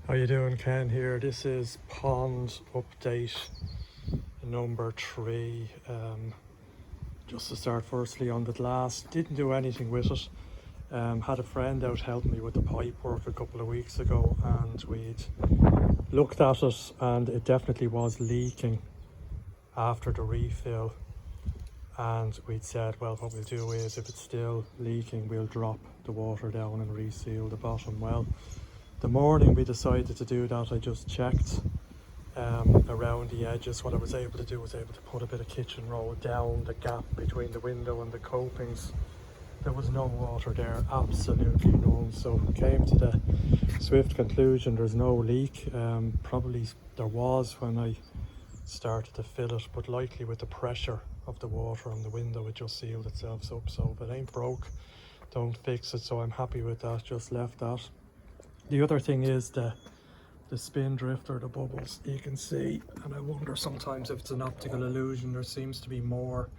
How you doing, Ken here? This is pond update number 3. Just to start firstly on the glass, didn't do anything with it. Had a friend out helping me with the pipe work a couple of weeks ago, and we'd looked at it and it definitely was leaking after the refill, and we'd said, well, what we'll do is, if it's still leaking, we'll drop the water down and reseal the bottom. Well, the morning we decided to do that, I just checked around the edges. What I was able to do was able to put a bit of kitchen roll down the gap between the window and the copings. There was no water there, absolutely none. So came to the swift conclusion there's no leak. Probably there was when I started to fill it, but likely with the pressure of the water on the window it just sealed itself up. So if it ain't broke, don't fix it. So I'm happy with that, just left that. The other thing is the spin drifter, the bubbles, you can see, and I wonder sometimes if it's an optical illusion, there seems to be more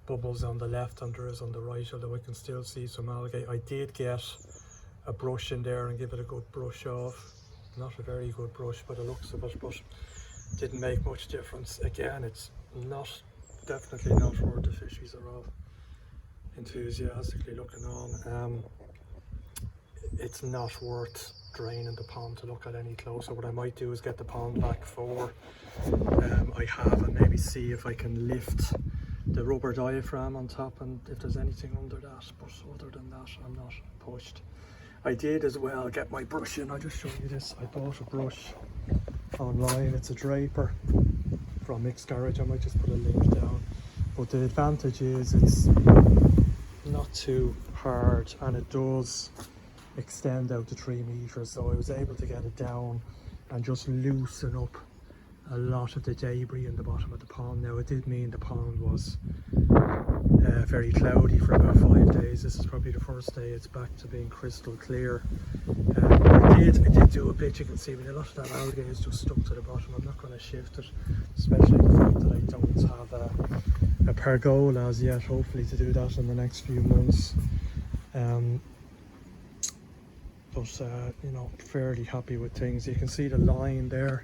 bubbles on the left than there is on the right, although I can still see some algae. I did get a brush in there and give it a good brush off. Not a very good brush by the looks of it, but didn't make much difference. Again, it's definitely not where the fishies are all enthusiastically looking on. It's not worth draining the pond to look at any closer. What I might do is get the pond back for I have, and maybe see if I can lift the rubber diaphragm on top and if there's anything under that, but other than that I'm not pushed. I did as well get my brush in. I'll just show you this. I bought a brush online. It's a Draper from Mixed Garage. I might just put a link down, but the advantage is it's not too hard and it does extend out to 3 meters, so I was able to get it down and just loosen up a lot of the debris in the bottom of the pond. Now it did mean the pond was very cloudy for about 5 days. This is probably the first day it's back to being crystal clear. I did do a bit, you can see, but a lot of that algae is just stuck to the bottom. I'm not going to shift it, especially the fact that I don't have a pergola as yet. Hopefully to do that in the next few months. But you know, fairly happy with things. You can see the line there,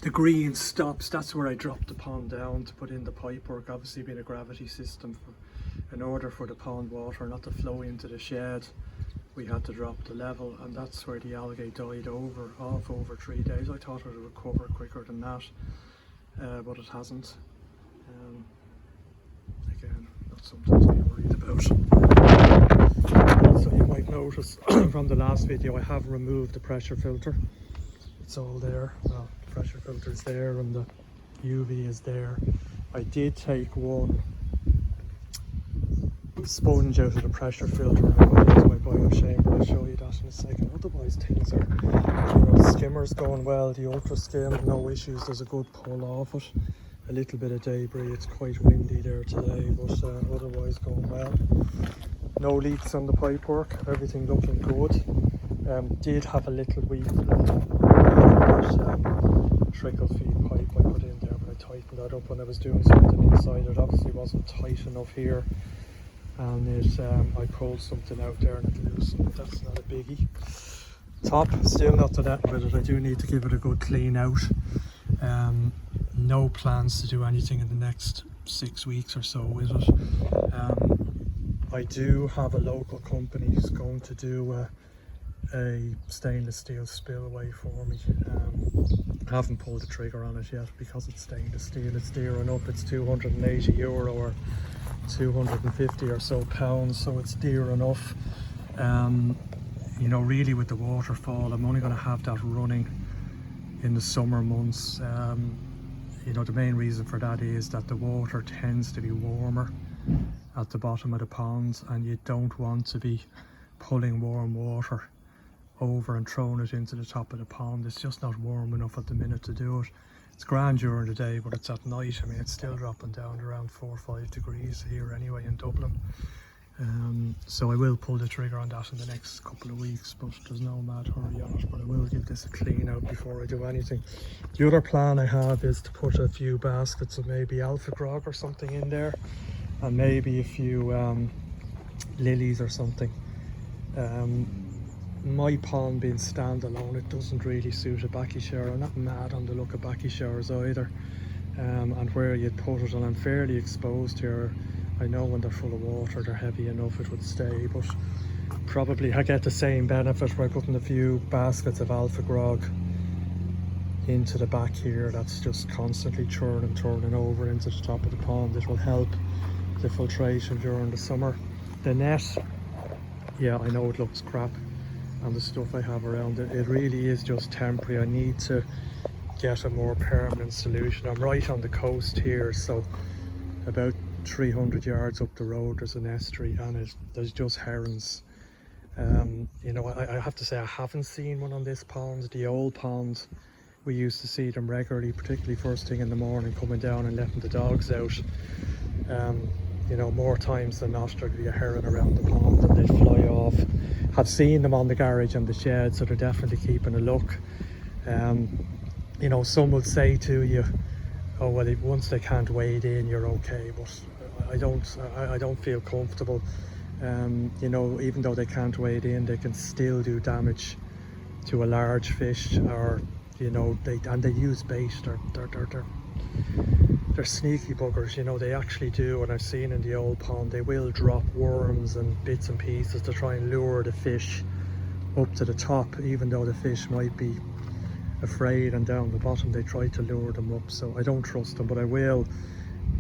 the green stops. That's where I dropped the pond down to put in the pipe work. Obviously being a gravity system, in order for the pond water not to flow into the shed, we had to drop the level, and that's where the algae died off over 3 days. I thought it would recover quicker than that, but it hasn't. Again, not something to be worried about. So you might notice from the last video I have removed the pressure filter. It's all there. Well, the pressure filter is there and the UV is there. I did take one sponge out of the pressure filter and put it into my bio chamber. I'll show you that in a second. Otherwise things are, you know, the skimmer's going well, the ultra skim, no issues. There's a good pull off it. A little bit of debris, it's quite windy there today, but otherwise going well. No leaks on the pipe work, everything looking good. Did have a little wee trickle feed pipe I put in there, but I tightened that up when I was doing something inside. It obviously wasn't tight enough here, and I pulled something out there and it loosened. That's not a biggie. Top, still not to that with it. I do need to give it a good clean out. No plans to do anything in the next 6 weeks or so with it. I do have a local company who's going to do a stainless steel spillway for me. I haven't pulled the trigger on it yet because it's stainless steel. It's dear enough. It's €280 or 250 or so pounds, so it's dear enough. You know, really with the waterfall, I'm only going to have that running in the summer months. You know, the main reason for that is that the water tends to be warmer at the bottom of the ponds, and you don't want to be pulling warm water over and throwing it into the top of the pond. It's just not warm enough at the minute to do it. It's grand during the day, but it's at night. I mean, it's still dropping down to around 4 or 5 degrees here anyway in Dublin. So I will pull the trigger on that in the next couple of weeks, but there's no mad hurry on it. But I will give this a clean out before I do anything. The other plan I have is to put a few baskets of maybe alpha grog or something in there, and maybe a few lilies or something. my pond being standalone, it doesn't really suit a backy shower. I'm not mad on the look of backy showers either, and where you'd put it, and I'm fairly exposed here. I know when they're full of water they're heavy enough it would stay, but probably I get the same benefit by putting a few baskets of alpha grog into the back here. That's just constantly turning over into the top of the pond. It will help the filtration during the summer. The net, yeah, I know it looks crap, and the stuff I have around it, it really is just temporary. I need to get a more permanent solution. I'm right on the coast here, so about 300 yards up the road there's an estuary, and there's just herons. You know, I have to say I haven't seen one on this pond. The old pond, we used to see them regularly, particularly first thing in the morning, coming down and letting the dogs out. You know, more times than not there'd be a heron around the pond and they'd fly off. I've seen them on the garage and the shed, so they're definitely keeping a look. You know, some would say to you, oh well, once they can't wade in you're okay, but I don't feel comfortable. You know, even though they can't wade in, they can still do damage to a large fish, or you know, they use bait. They're sneaky buggers, you know, they actually do. And I've seen in the old pond, they will drop worms and bits and pieces to try and lure the fish up to the top, even though the fish might be afraid, and down the bottom they try to lure them up. So I don't trust them, but I will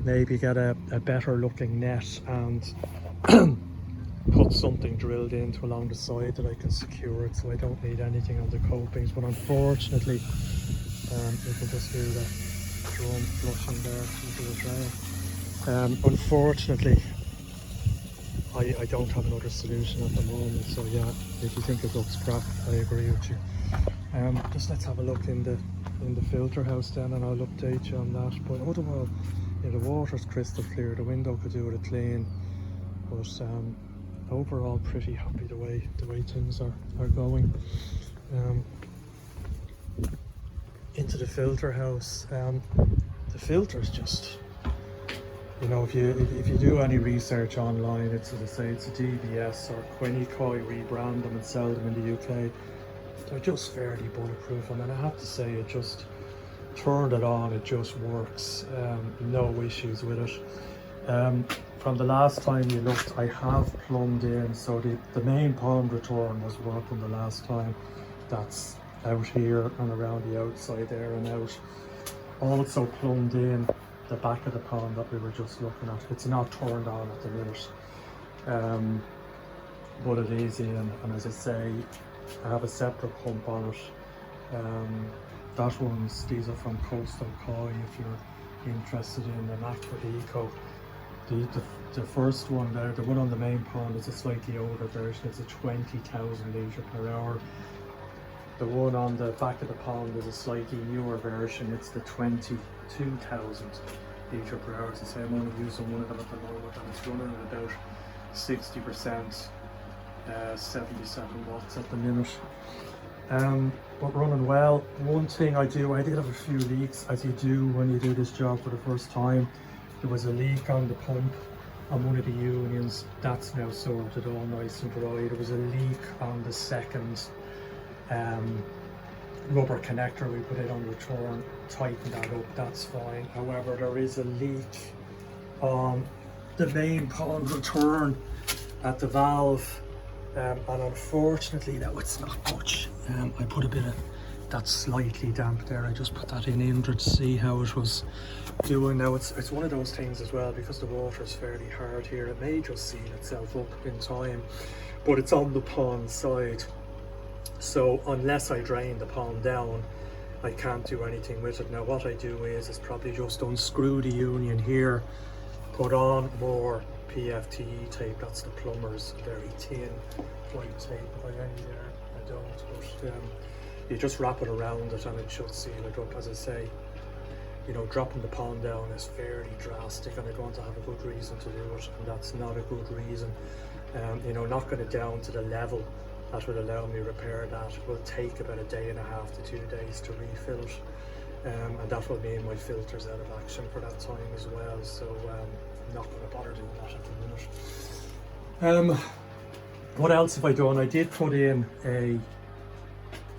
maybe get a better looking net and put something drilled into along the side that I can secure it, so I don't need anything on the copings. But unfortunately, you can just hear the drum flushing there into the drain. Unfortunately, I don't have another solution at the moment. So yeah, if you think it looks crap, I agree with you. Just let's have a look in the filter house then, and I'll update you on that. But otherwise, yeah, the water's crystal clear. The window could do with a clean, but overall pretty happy the way things are going. Into the filter house, the filter's just, you know, if you do any research online, it's, as I say, it's a DBS or Quinnicoy, rebrand them and sell them in the UK. They're just fairly bulletproof, and then I have to say, it just turned it on, it just works. No issues with it. From the last time you looked, I have plumbed in, so the main pond return was working the last time. That's out here and around the outside there and out. Also plumbed in the back of the pond that we were just looking at. It's not turned on at the minute, but it is in, and as I say, I have a separate pump on it. These are from Coastal Koi if you're interested in an Aqua Eco. The first one there, the one on the main pond, is a slightly older version. It's a 20,000 litre per hour. The one on the back of the pond is a slightly newer version. It's the 22,000 litre per hour. As I say, I'm only using one of them at the moment, and it's running at about 60%, 77 watts at the minute. But running well. One thing I did have a few leaks, as you do when you do this job for the first time. There was a leak on the pump on one of the unions. That's now sorted, all nice and dry. There was a leak on the second rubber connector we put it on return, tighten that up, that's fine. However, there is a leak on the main pond return at the valve, and unfortunately, no, it's not much. I put a bit of that slightly damp there. I just put that in to see how it was doing. Now it's one of those things as well, because the water is fairly hard here, it may just seal itself up in time, but it's on the pond side, so unless I drain the pond down, I can't do anything with it. Now what I do is probably just unscrew the union here, put on more PFTE tape, that's the plumber's very thin white tape. If I any there, I don't, but you just wrap it around it and it should seal it up. As I say, you know, dropping the pond down is fairly drastic, and I'm going to have a good reason to do it, and that's not a good reason. You know, knocking it down to the level that would allow me to repair that will take about a day and a half to 2 days to refill it, and that will mean my filter's out of action for that time as well, so I'm not going to bother doing that at the minute. What else have I done? I did put in a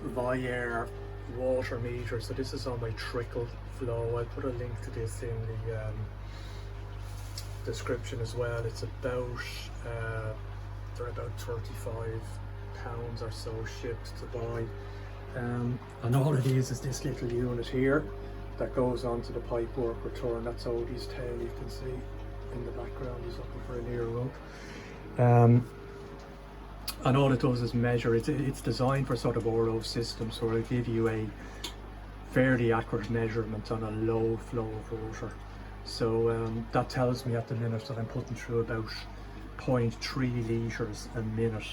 Viair water meter, so this is on my trickle flow. I'll put a link to this in the description as well. It's about they're about £35 or so shipped to buy, and all it is this little unit here that goes onto the pipework return. That's Odie's tail, you can see in the background. He's looking for an ear rub. And all it does is measure. It's designed for sort of RO systems, so it'll give you a fairly accurate measurement on a low flow of water. So that tells me at the minute that I'm putting through about 0.3 litres a minute,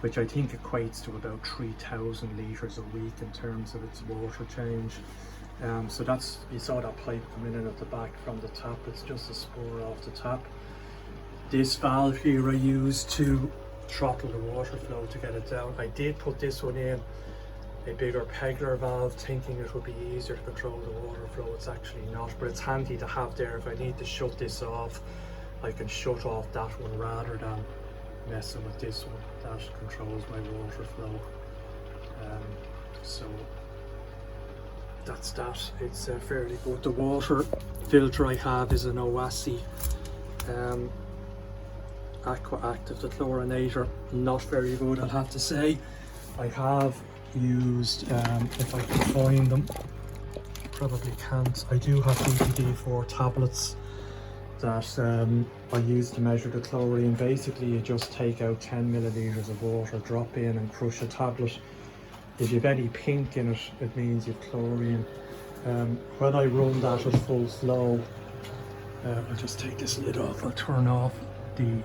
which I think equates to about 3,000 litres a week in terms of its water change. So that's, you saw that pipe coming in at the back from the tap. It's just a spur off the tap. This valve here I use to throttle the water flow to get it down. I did put this one in a bigger Pegler valve, thinking it would be easier to control the water flow. It's actually not, but it's handy to have there. If I need to shut this off, I can shut off that one rather than messing with this one that controls my water flow. So that's that. It's fairly good. The water filter I have is an Oasi Aqua Active, the Chlorinator. Not very good, I'll have to say. I have used, if I can find them, probably can't. I do have DPD4 tablets that I use to measure the chlorine. Basically, you just take out 10 millilitres of water, drop in and crush a tablet. If you've any pink in it, it means you've chlorine. When I run that at full flow, I'll just take this lid off, I'll turn off the...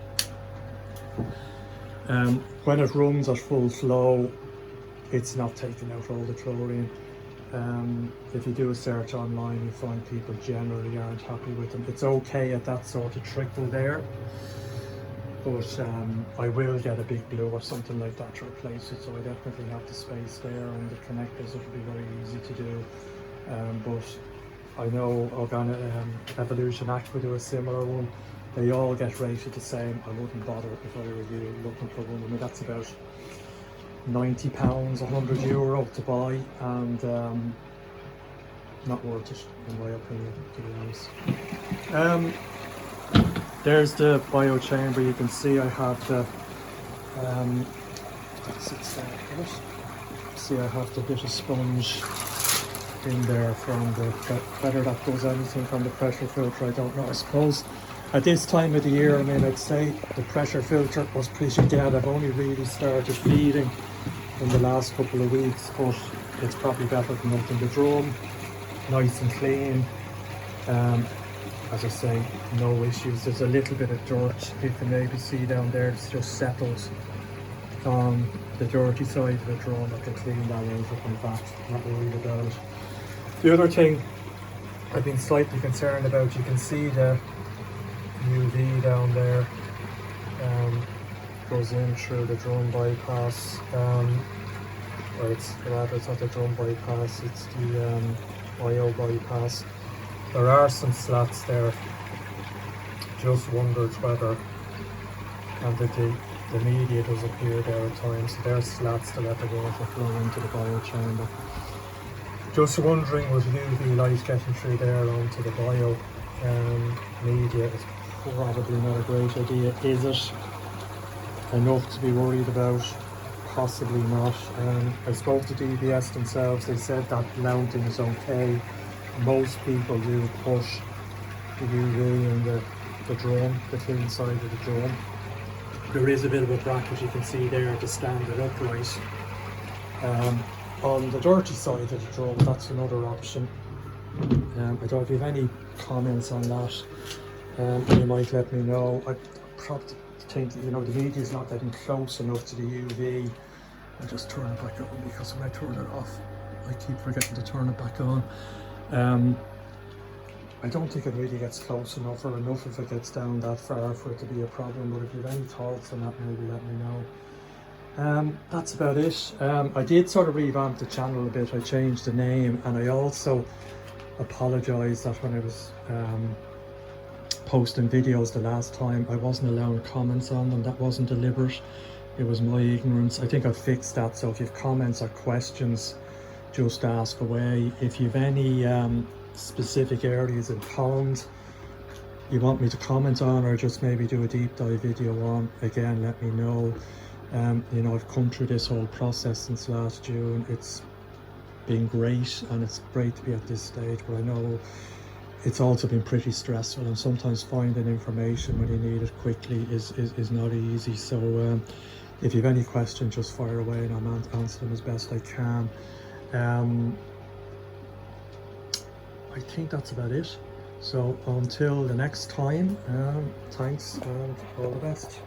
when it runs at full flow, it's not taking out all the chlorine. If you do a search online, you find people generally aren't happy with them. It's okay at that sort of trickle there, but I will get a big blue or something like that to replace it, so I definitely have the space there, and the connectors will be very easy to do. But I know Evolution Aqua do a similar one. They all get rated the same. I wouldn't bother if I were you looking for one. I mean, that's about £90, €100 to buy, and not worth it in my opinion, to be honest. There's the bio chamber. You can see I have the I have the bit of sponge in there from the, whether that does anything from the pressure filter, I don't know. I suppose at this time of the year, I mean, I'd say the pressure filter was pretty dead. I've only really started feeding in the last couple of weeks, but it's probably better than nothing. The drum, nice and clean. As I say, no issues. There's a little bit of dirt you can maybe see down there. It's just settled on the dirty side of the drum. I can clean that out and come back. Not worried about it. The other thing I've been slightly concerned about, you can see the UV down there. Goes in through the drum bypass. Or it's not the drum bypass, it's the bio bypass. There are some slats there. Just wondered whether, and the media does appear there at times, so there's slats to let the water flow into the bio chamber. Just wondering, was UV light getting through there onto the bio media? Is probably not a great idea. Is it enough to be worried about? Possibly not. I spoke to DBS themselves. They said that mounting is okay. Most people do push the UV in the drum, the clean side of the drum. There is a bit of a bracket you can see there to stand it upright. On the dirty side of the drum, that's another option. I don't know if you have any comments on that. You might let me know. I probably think, you know, the media is not getting close enough to the UV. I'll just turn it back on, because when I turn it off, I keep forgetting to turn it back on. I don't think it really gets close enough or enough if it gets down that far for it to be a problem, but if you have any thoughts on that, maybe let me know. That's about it. I did sort of revamp the channel a bit. I changed the name, and I also apologise that when I was posting videos the last time, I wasn't allowing comments on them. That wasn't deliberate. It was my ignorance. I think I've fixed that. So if you have comments or questions, just ask away. If you have any specific areas in pond you want me to comment on, or just maybe do a deep dive video on, again, let me know. You know, I've come through this whole process since last June. It's been great, and it's great to be at this stage, but I know it's also been pretty stressful, and sometimes finding information when you need it quickly is not easy. So if you have any questions, just fire away and I'll answer them as best I can. I think that's about it. So until the next time, thanks and all the best.